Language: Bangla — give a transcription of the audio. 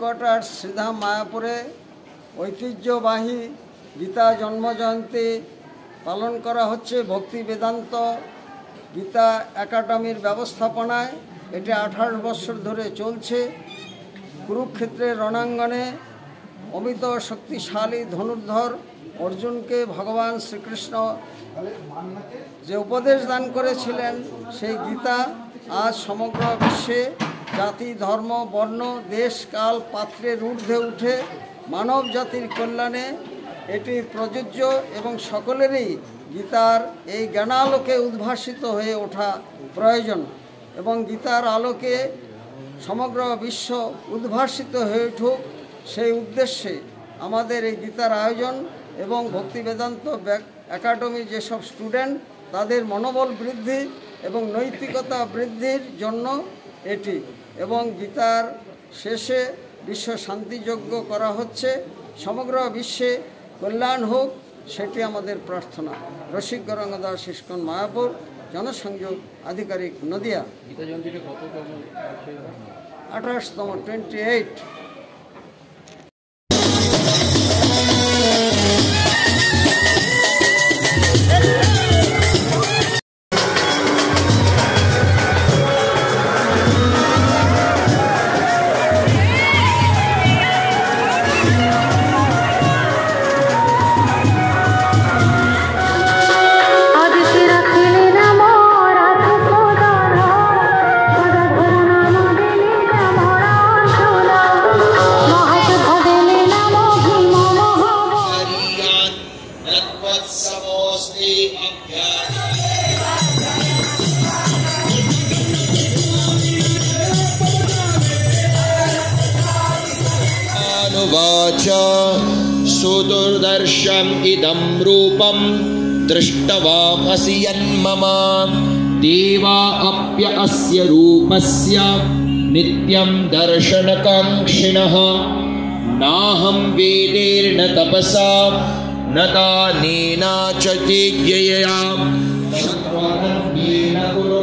হেডকোয়ার্টার শ্রীধাম মায়াপুরে ঐতিহ্যবাহী গীতা জন্মজয়ন্তী পালন করা হচ্ছে ভক্তি বেদান্ত গীতা একাডেমির ব্যবস্থাপনায়। এটি 28 বছর ধরে চলছে। কুরুক্ষেত্রের রণাঙ্গনে অমিত শক্তিশালী ধনুর্ধর অর্জুনকে ভগবান শ্রীকৃষ্ণ যে উপদেশ দান করেছিলেন, সেই গীতা আজ সমগ্র বিশ্বে জাতি ধর্ম বর্ণ দেশ কাল পাত্রের ঊর্ধ্বে উঠে মানব জাতির কল্যাণে এটি প্রযোজ্য এবং সকলেরই গীতার এই জ্ঞানালোকে উদ্ভাসিত হয়ে ওঠা প্রয়োজন এবং গীতার আলোকে সমগ্র বিশ্ব উদ্ভাসিত হয়ে উঠুক, সেই উদ্দেশ্যে আমাদের এই গীতার আয়োজন এবং ভক্তি বেদান্ত একাডেমি যেসব স্টুডেন্ট তাদের মনোবল বৃদ্ধি এবং নৈতিকতা বৃদ্ধির জন্য এটি, এবং গীতার শেষে বিশ্ব শান্তিযজ্ঞ করা হচ্ছে। সমগ্র বিশ্বে কল্যাণ হোক, সেটি আমাদের প্রার্থনা। রসিক গৌরাঙ্গ দাস ইস্কন মায়াপুর, জনসংযোগ আধিকারিক, নদিয়া। 28তম 28। सुदुर्दर्शम इदं रूपं दृष्टवामसि यन्मम देवा अप्य अस्य रूपस्य नित्यं दर्शनकाङ्क्षिणः नाहं वेदेर्न तपसा न दानेन च यज्ञया श्रवणेन गुरु